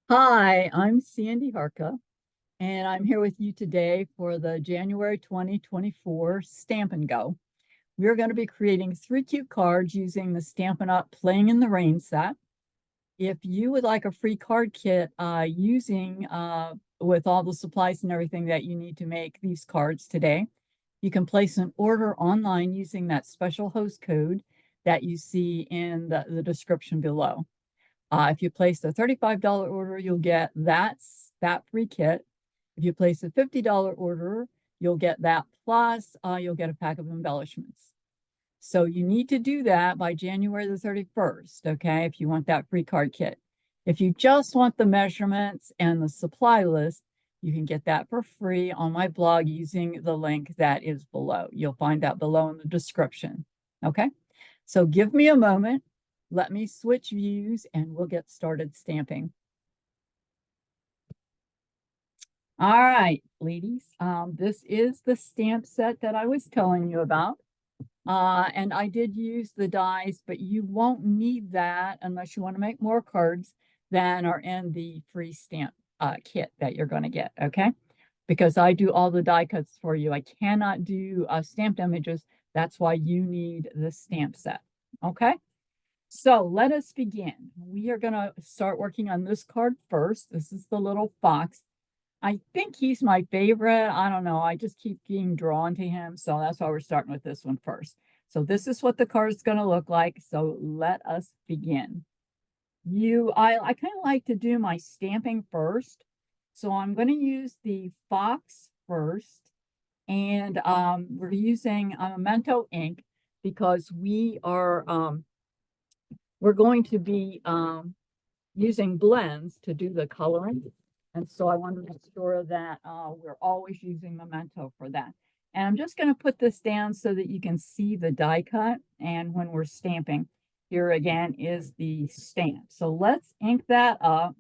Hi, I'm Sandy Harka, and I'm here with you today for the January 2024 Stamp and Go. We're going to be creating 3 cute cards using the Stampin' Up! Playing in the Rain set. If you would like a free card kit using with all the supplies and everything that you need to make these cards today, you can place an order online using that special host code that you see in the description below. If you place a $35 order, you'll get that free kit. If you place a $50 order, you'll get that plus you'll get a pack of embellishments. So you need to do that by January the 31st, okay, if you want that free card kit. If you just want the measurements and the supply list, you can get that for free on my blog using the link that is below. You'll find that below in the description, okay? So give me a moment. Let me switch views and we'll get started stamping. All right, ladies, this is the stamp set that I was telling you about. And I did use the dies, but you won't need that unless you want to make more cards than are in the free stamp kit that you're going to get, okay? Because I do all the die cuts for you. I cannot do stamped images. That's why you need the stamp set, okay? So let us begin. We are going to start working on this card first. This is the little fox. I think he's my favorite. I don't know. I just keep being drawn to him. So that's why we're starting with this one first. So this is what the card is going to look like. So let us begin. I kind of like to do my stamping first. So I'm going to use the fox first. And we're using Memento ink because we're going to be using blends to do the coloring. And so I want to make sure that we're always using Memento for that. And I'm just going to put this down so that you can see the die cut. And when we're stamping, here again is the stamp. So let's ink that up.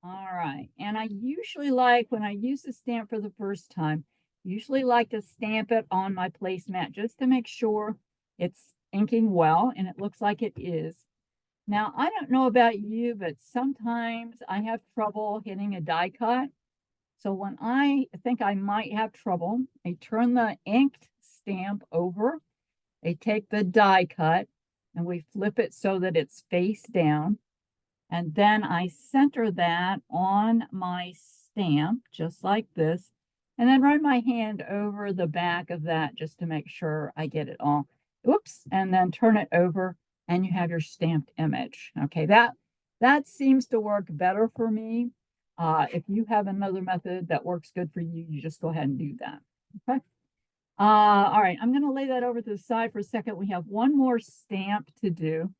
All right. And I usually like, when I use the stamp for the first time, usually like to stamp it on my placemat just to make sure it's inking well, and it looks like it is. Now, I don't know about you, but sometimes I have trouble hitting a die cut. So when I think I might have trouble, I turn the inked stamp over, I take the die cut, and we flip it so that it's face down. And then I center that on my stamp, just like this, and then run my hand over the back of that just to make sure I get it all. Oops, and then turn it over and you have your stamped image. Okay, that seems to work better for me. If you have another method that works good for you, you just go ahead and do that. Okay. All right, I'm going to lay that over to the side for a second. We have one more stamp to do.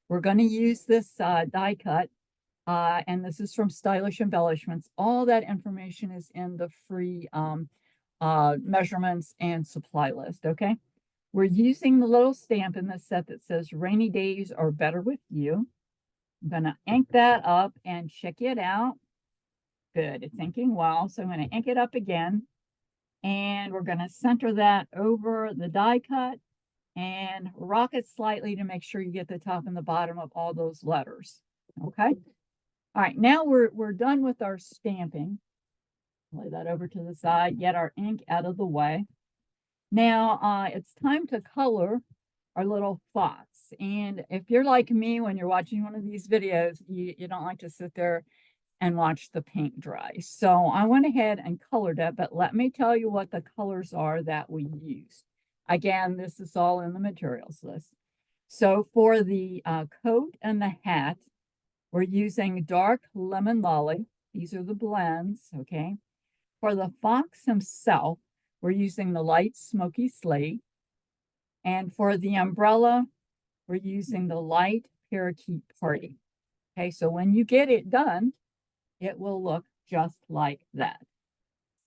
We're going to use this die cut, and this is from Stylish Embellishments. All that information is in the free measurements and supply list, okay? We're using the little stamp in this set that says rainy days are better with you. I'm going to ink that up and check it out. Good, it's inking well. So I'm going to ink it up again. And we're going to center that over the die cut and rock it slightly to make sure you get the top and the bottom of all those letters. Okay. All right, now we're done with our stamping. Lay that over to the side, get our ink out of the way. Now it's time to color our little fox. And if you're like me, when you're watching one of these videos, you don't like to sit there and watch the paint dry. So I went ahead and colored it, but let me tell you what the colors are that we used. Again, this is all in the materials list. So for the coat and the hat, we're using dark lemon lolly. These are the blends, okay? For the fox himself, we're using the light smoky slate. And for the umbrella, we're using the light parakeet party. Okay, so when you get it done, it will look just like that.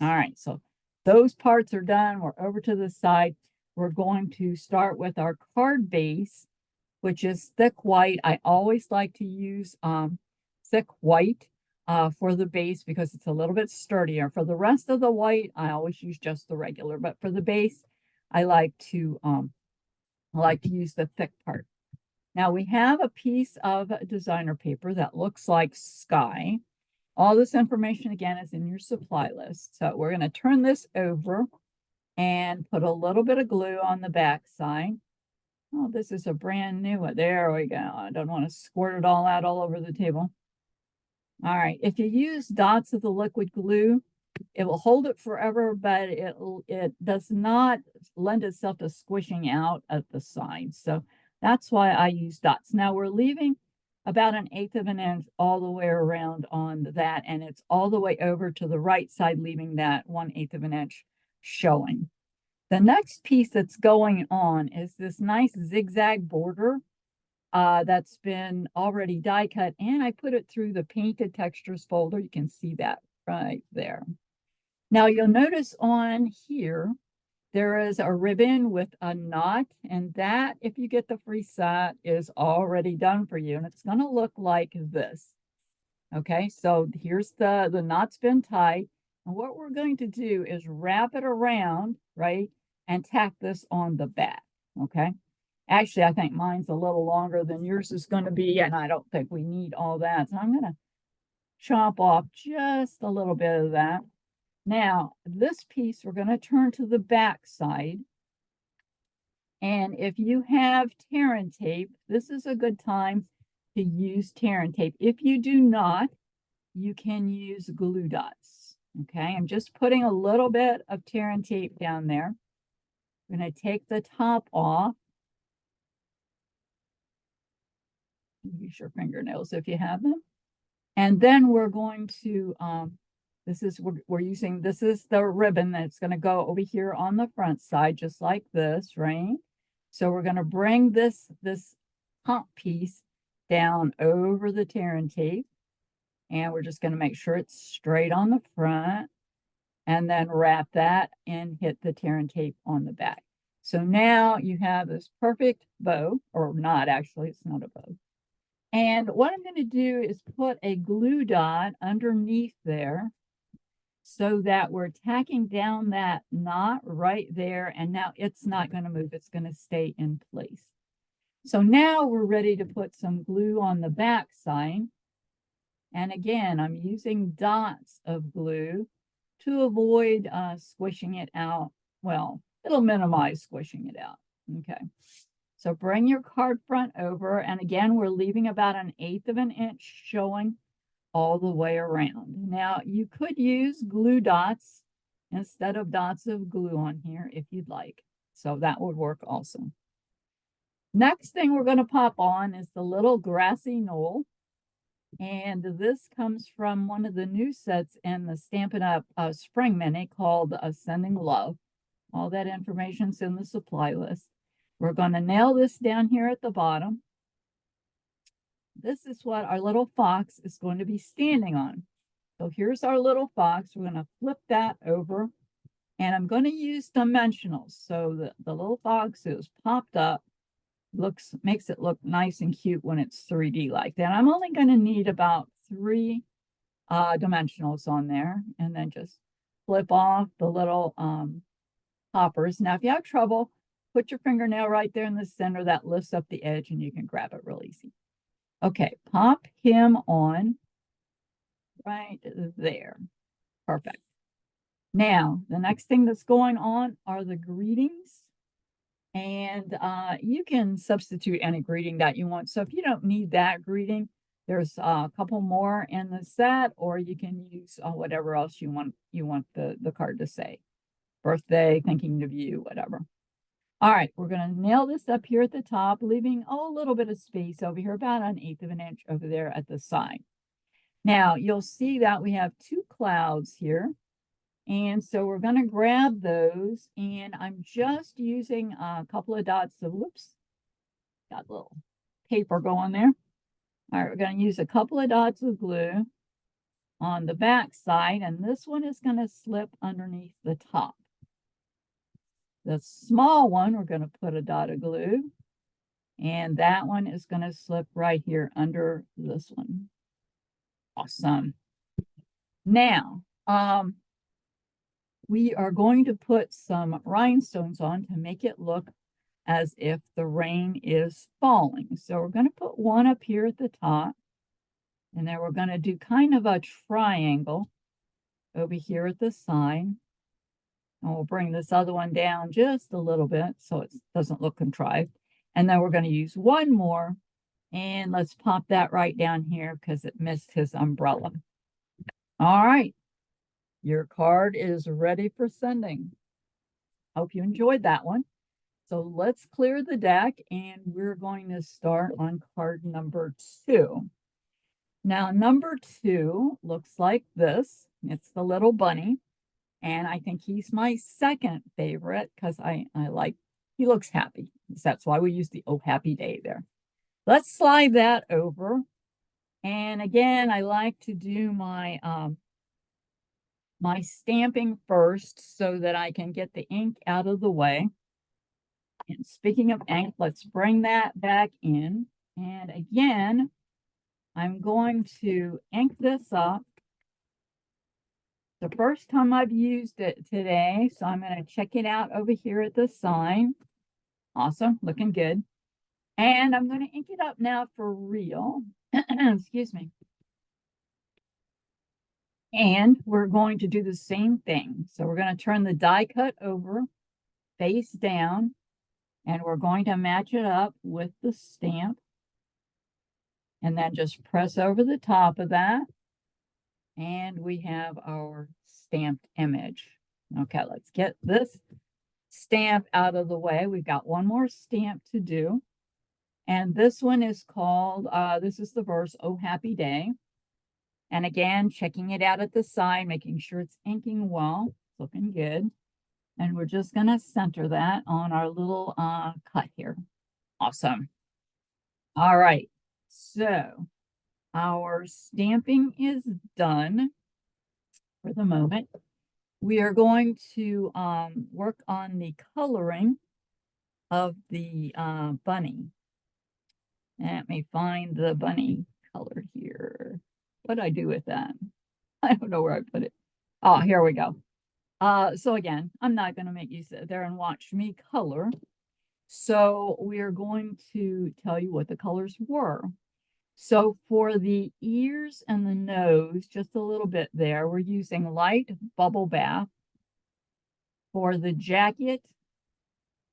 All right, so those parts are done. We're over to the side. We're going to start with our card base, which is thick white. I always like to use thick white for the base because it's a little bit sturdier. For the rest of the white, I always use just the regular, but for the base, I like to use the thick part. Now we have a piece of designer paper that looks like sky. All this information again is in your supply list. So we're going to turn this over and put a little bit of glue on the back side. Oh, this is a brand new one. There we go. I don't want to squirt it all out all over the table. All right. If you use dots of the liquid glue, it will hold it forever, but it does not lend itself to squishing out at the sides. So that's why I use dots. Now we're leaving about 1/8 of an inch all the way around on that, and it's all the way over to the right side, leaving that 1/8 of an inch showing. The next piece that's going on is this nice zigzag border that's been already die cut, and I put it through the painted textures folder. You can see that right there. Now you'll notice on here, there is a ribbon with a knot, and that, if you get the free set, is already done for you, and it's going to look like this. Okay, so here's the knot's been tied, and what we're going to do is wrap it around, right, and tack this on the back. Okay, actually, I think mine's a little longer than yours is going to be, and I don't think we need all that, so I'm going to chop off just a little bit of that. Now, this piece, we're going to turn to the back side. And if you have tear and tape, this is a good time to use tear and tape. If you do not, you can use glue dots. Okay, I'm just putting a little bit of tear and tape down there. I'm going to take the top off. Use your fingernails if you have them. And then we're going to this is the ribbon that's going to go over here on the front side, just like this, right? So we're going to bring this top piece down over the tear and tape, and we're just going to make sure it's straight on the front, and then wrap that and hit the tear and tape on the back. So now you have this perfect bow, or not actually, it's not a bow. And what I'm going to do is put a glue dot underneath there, so that we're tacking down that knot right there, and now it's not going to move. It's going to stay in place. So now we're ready to put some glue on the back side. And again, I'm using dots of glue to avoid squishing it out. Well, it'll minimize squishing it out. Okay. So bring your card front over, and again, we're leaving about 1/8 of an inch showing all the way around. Now, you could use glue dots instead of dots of glue on here if you'd like. So that would work also. Next thing we're going to pop on is the little grassy knoll. And this comes from one of the new sets in the Stampin' Up! Spring Mini called Sending Love. All that information's in the supply list. We're going to nail this down here at the bottom. This is what our little fox is going to be standing on. So here's our little fox. We're going to flip that over, and I'm going to use dimensionals. So the little fox is popped up, makes it look nice and cute when it's 3D like that. I'm only going to need about 3 dimensionals on there, and then just flip off the little hoppers. Now, if you have trouble, put your fingernail right there in the center. That lifts up the edge, and you can grab it real easy. Okay, pop him on right there. Perfect. Now, the next thing that's going on are the greetings. And you can substitute any greeting that you want. So if you don't need that greeting, there's a couple more in the set, or you can use whatever else you want the card to say. Birthday, thinking of you, whatever. All right, we're going to nail this up here at the top, leaving a little bit of space over here, about 1/8 of an inch over there at the side. Now, you'll see that we have 2 clouds here. And so we're going to grab those, and I'm just using a couple of dots of, whoops, got a little paper going there. All right, we're going to use a couple of dots of glue on the back side, and this one is going to slip underneath the top. The small one, we're going to put a dot of glue, and that one is going to slip right here under this one. Awesome. Now, we are going to put some rhinestones on to make it look as if the rain is falling. So we're going to put one up here at the top, and then we're going to do kind of a triangle over here at the side. And we'll bring this other one down just a little bit so it doesn't look contrived. And then we're going to use one more, and let's pop that right down here because it missed his umbrella. All right, your card is ready for sending. Hope you enjoyed that one. So let's clear the deck, and we're going to start on card number 2. Now, number 2 looks like this. It's the little bunny, and I think he's my second favorite because I like, he looks happy. That's why we use the "Oh Happy Day" there. Let's slide that over. And again, I like to do my my stamping first so that I can get the ink out of the way. And speaking of ink, let's bring that back in. And again, I'm going to ink this up. The first time I've used it today, so I'm going to check it out over here at the sign. Awesome, looking good. And I'm going to ink it up now for real. Excuse me. And we're going to do the same thing. So we're going to turn the die cut over, face down, and we're going to match it up with the stamp. And then just press over the top of that. And we have our stamped image. Okay, let's get this stamp out of the way. We've got one more stamp to do. And this one is called, this is the verse, "Oh Happy Day." And again, checking it out at the side, making sure it's inking well, looking good. And we're just going to center that on our little cut here. Awesome. All right. So our stamping is done for the moment. We are going to work on the coloring of the bunny. Let me find the bunny color here. What did I do with that? I don't know where I put it. Oh, here we go. So again, I'm not going to make you sit there and watch me color. So we are going to tell you what the colors were. So for the ears and the nose, just a little bit there, we're using light bubble bath. For the jacket,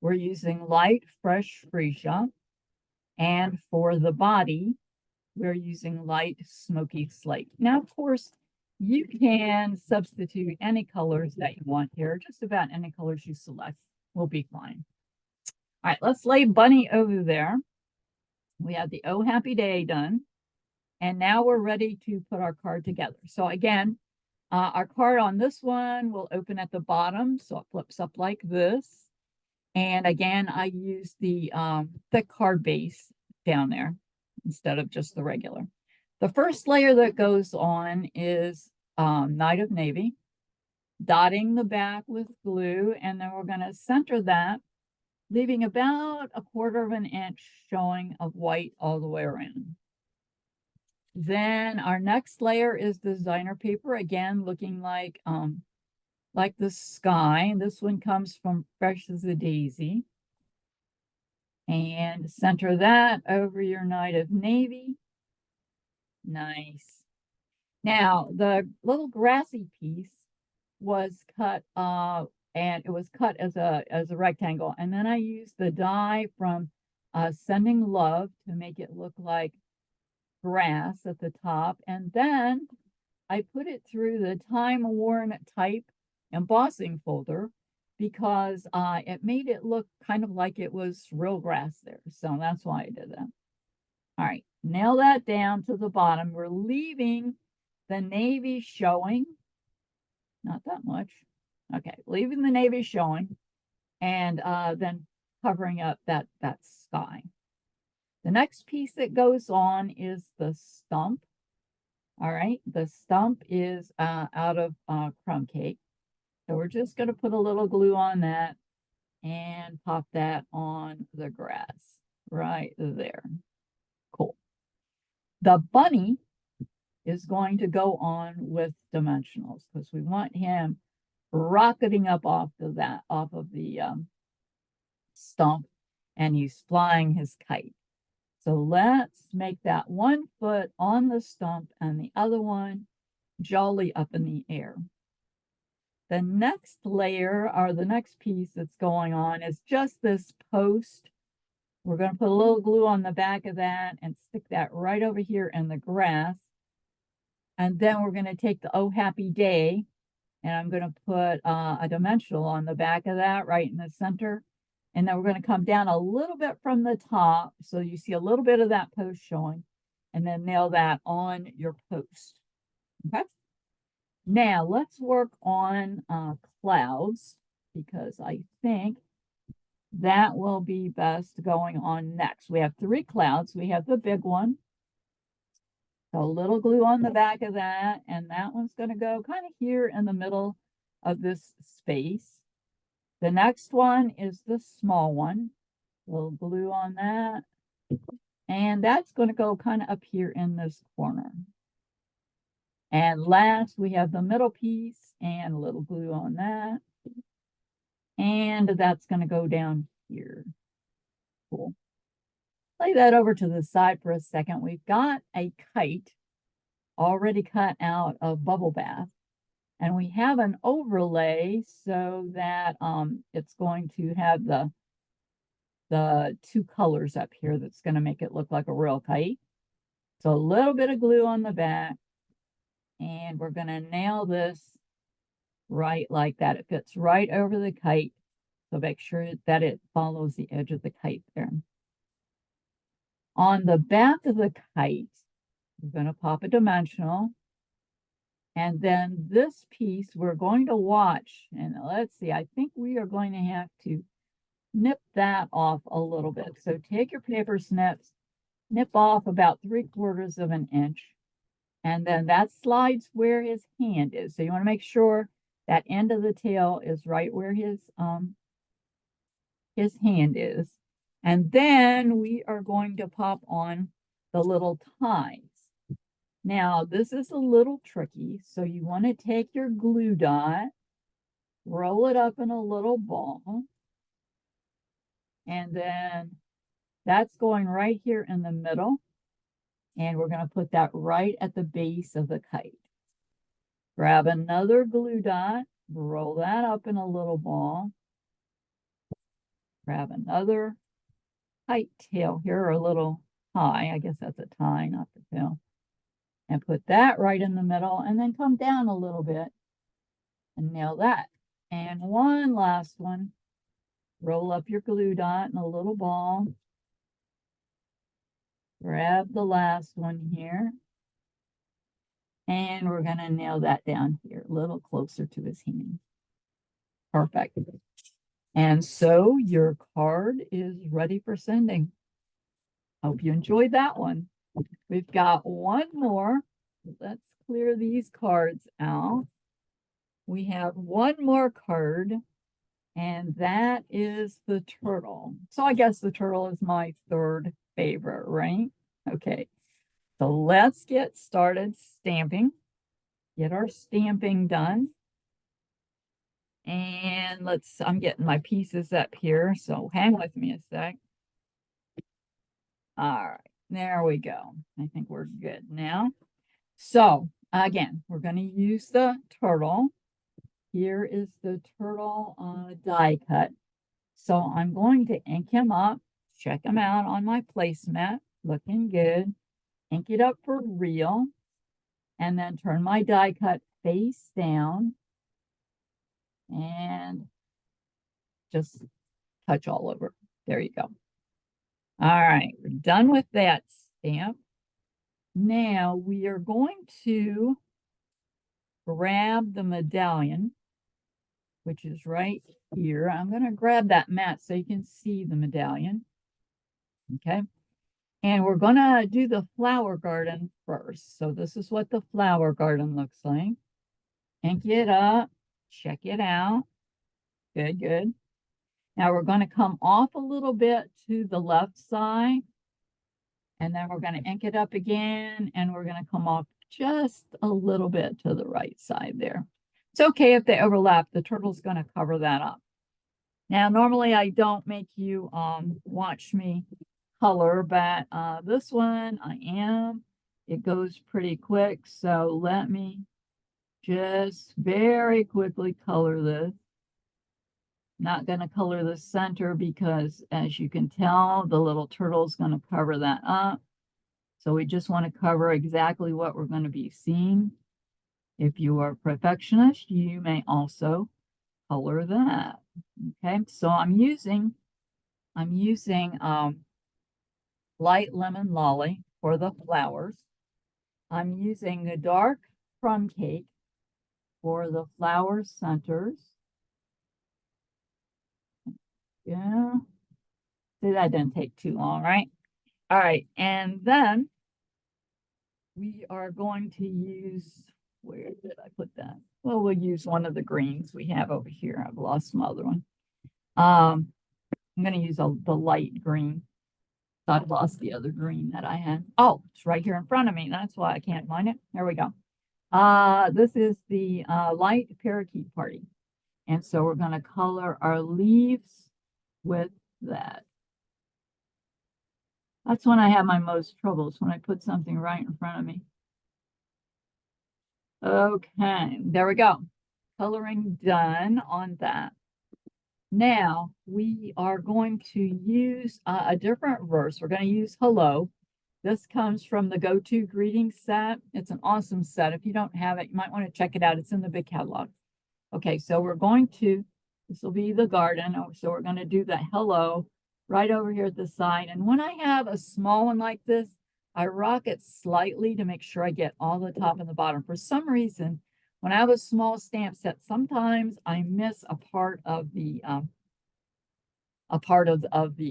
we're using light fresh freesia. And for the body, we're using light smoky slate. Now, of course, you can substitute any colors that you want here. Just about any colors you select will be fine. All right, let's lay bunny over there. We have the "Oh Happy Day" done. And now we're ready to put our card together. So again, our card on this one will open at the bottom. So it flips up like this. And again, I use the thick card base down there instead of just the regular. The first layer that goes on is Night of Navy, dotting the back with glue, and then we're going to center that, leaving about 1/4 of an inch showing of white all the way around. Then our next layer is designer paper, again looking like the sky. This one comes from Fresh as a Daisy. And center that over your Night of Navy. Nice. Now, the little grassy piece was cut, and it was cut as a rectangle. And then I used the die from Sending Love to make it look like grass at the top. And then I put it through the time-worn type embossing folder because it made it look kind of like it was real grass there. So that's why I did that. All right, nail that down to the bottom. We're leaving the navy showing. Not that much. Okay, leaving the navy showing and then covering up that sky. The next piece that goes on is the stump. All right, the stump is out of crumb cake. So we're just going to put a little glue on that and pop that on the grass right there. Cool. The bunny is going to go on with dimensionals because we want him rocketing up off of the stump. and he's flying his kite. So let's make that 1 foot on the stump and the other one jolly up in the air. The next layer, or the next piece that's going on, is just this post. We're going to put a little glue on the back of that and stick that right over here in the grass. And then we're going to take the Oh Happy Day, and I'm going to put a dimensional on the back of that right in the center. And then we're going to come down a little bit from the top, so you see a little bit of that post showing, and then nail that on your post. Okay. Now let's work on clouds, because I think that will be best going on next. We have 3 clouds. We have the big one. So a little glue on the back of that, and that one's going to go kind of here in the middle of this space. The next one is the small one. A little glue on that. And that's going to go kind of up here in this corner. And last, we have the middle piece and a little glue on that. And that's going to go down here. Cool. Lay that over to the side for a second. We've got a kite already cut out of bubble bath. And we have an overlay so that it's going to have the 2 colors up here that's going to make it look like a real kite. So a little bit of glue on the back. And we're going to nail this right like that. It fits right over the kite. So make sure that it follows the edge of the kite there. On the back of the kite, we're going to pop a dimensional. And then this piece we're going to watch. And let's see, I think we are going to have to nip that off a little bit. So take your paper snips, nip off about 3/4 of an inch. And then that slides where his hand is. So you want to make sure that end of the tail is right where his hand is. And then we are going to pop on the little ties. Now, this is a little tricky. So you want to take your glue dot, roll it up in a little ball. And then that's going right here in the middle. And we're going to put that right at the base of the kite. Grab another glue dot, roll that up in a little ball. Grab another kite tail here, a little tie. I guess that's a tie, not the tail. And put that right in the middle, and then come down a little bit and nail that. And one last one. Roll up your glue dot in a little ball. Grab the last one here. And we're going to nail that down here, a little closer to his hand. Perfect. And so your card is ready for sending. Hope you enjoyed that one. We've got one more. Let's clear these cards out. We have one more card, and that is the turtle. So I guess the turtle is my 3rd favorite, right? Okay. So let's get started stamping. Get our stamping done. And I'm getting my pieces up here, so hang with me a sec. All right, there we go. I think we're good now. So again, we're going to use the turtle. Here is the turtle die cut. So I'm going to ink him up, check him out on my placemat, looking good. Ink it up for real, and then turn my die cut face down and just touch all over. There you go. All right, we're done with that stamp. Now we are going to grab the medallion, which is right here. I'm going to grab that mat so you can see the medallion. Okay. And we're going to do the flower garden first. So this is what the flower garden looks like. Ink it up. Check it out. Good, good. Now we're going to come off a little bit to the left side. And then we're going to ink it up again. And we're going to come off just a little bit to the right side there. It's okay if they overlap. The turtle's going to cover that up. Now, normally I don't make you watch me color, but this one I am. It goes pretty quick, so let me just very quickly color this. Not going to color the center because, as you can tell, the little turtle is going to cover that up. So we just want to cover exactly what we're going to be seeing. If you are a perfectionist, you may also color that. Okay, so I'm using light lemon lolly for the flowers. I'm using a dark crumb cake for the flower centers. Yeah, see, that didn't take too long, right? All right, and then we are going to use, where did I put that? Well, we'll use one of the greens we have over here. I've lost my other one. I'm going to use the light green. Thought I lost the other green that I had. Oh, it's right here in front of me. That's why I can't find it. There we go. This is the light parakeet party. And so we're going to color our leaves with that. That's when I have my most troubles, when I put something right in front of me. Okay, there we go. Coloring done on that. Now we are going to use a different verse. We're going to use hello. This comes from the Go-To Greetings set. It's an awesome set. If you don't have it, you might want to check it out. It's in the big catalog. Okay, so we're going to, this will be the garden. So we're going to do the hello right over here at the side. And when I have a small one like this, I rock it slightly to make sure I get all the top and the bottom. For some reason, when I have a small stamp set, sometimes I miss a part of the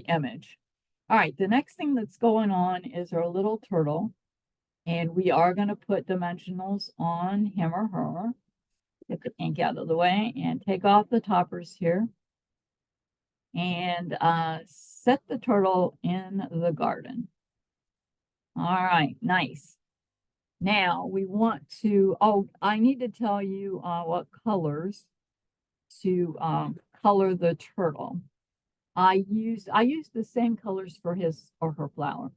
image. All right, the next thing that's going on is our little turtle, and we are going to put dimensionals on him or her. Get the ink out of the way and take off the toppers here, and set the turtle in the garden. All right, nice. Now we want to, oh, I need to tell you what colors to color the turtle. I used the same colors for his or her flower.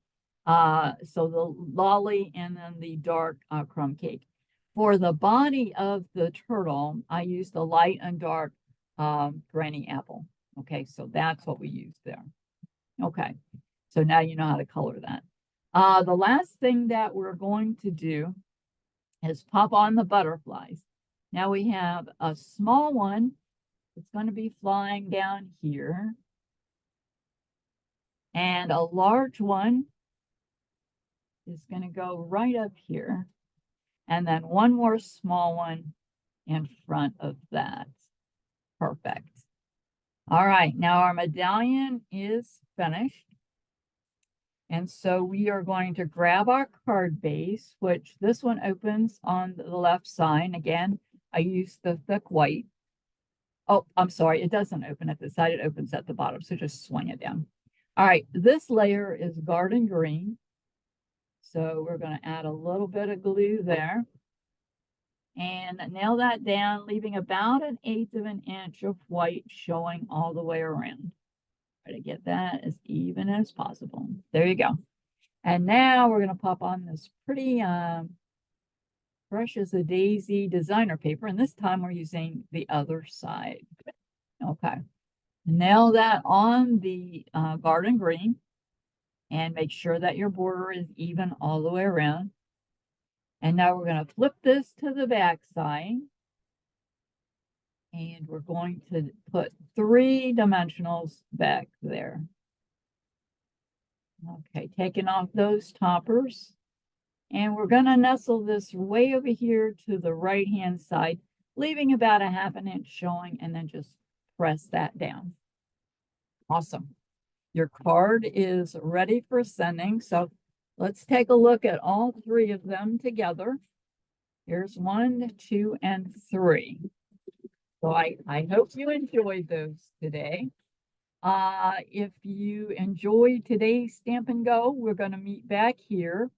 So the lolly and then the dark crumb cake. For the body of the turtle, I used the light and dark granny apple. Okay, so that's what we used there. Okay, so now you know how to color that. The last thing that we're going to do is pop on the butterflies. Now we have a small one that's going to be flying down here, and a large one is going to go right up here, and then one more small one in front of that. Perfect. All right, now our medallion is finished. And so we are going to grab our card base, which this one opens on the left side. Again, I use the thick white. Oh, I'm sorry, it doesn't open at the side, it opens at the bottom, so just swing it down. All right, this layer is garden green. So we're going to add a little bit of glue there and nail that down, leaving about 1/8 of an inch of white showing all the way around. Try to get that as even as possible. There you go. And now we're going to pop on this pretty fresh as a daisy designer paper. And this time we're using the other side. Okay. Nail that on the garden green and make sure that your border is even all the way around. And now we're going to flip this to the back side. And we're going to put 3 dimensionals back there. Okay, taking off those toppers. And we're going to nestle this way over here to the right-hand side, leaving about 1/2 inch showing, and then just press that down. Awesome. Your card is ready for sending. So let's take a look at all 3 of them together. Here's 1, 2, and 3. So I hope you enjoyed those today. If you enjoyed today's Stamp and Go, we're going to meet back here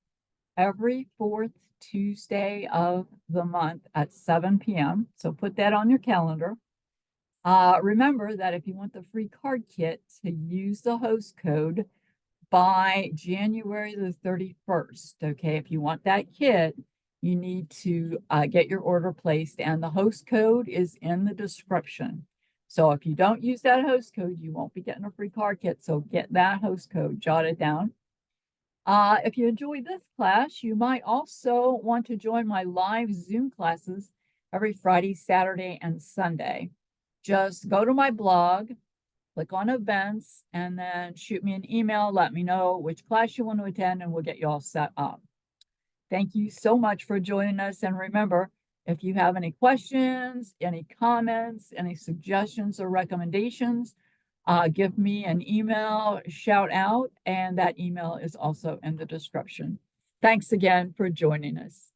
every 4th Tuesday of the month at 7 p.m. So put that on your calendar. Remember that if you want the free card kit, to use the host code by January the 31st. Okay, if you want that kit, you need to get your order placed, and the host code is in the description. So if you don't use that host code, you won't be getting a free card kit. So get that host code, jot it down. If you enjoy this class, you might also want to join my live Zoom classes every Friday, Saturday, and Sunday. Just go to my blog, click on events, and then shoot me an email. Let me know which class you want to attend, and we'll get you all set up. Thank you so much for joining us. And remember, if you have any questions, any comments, any suggestions or recommendations, give me an email, shout out, and that email is also in the description. Thanks again for joining us.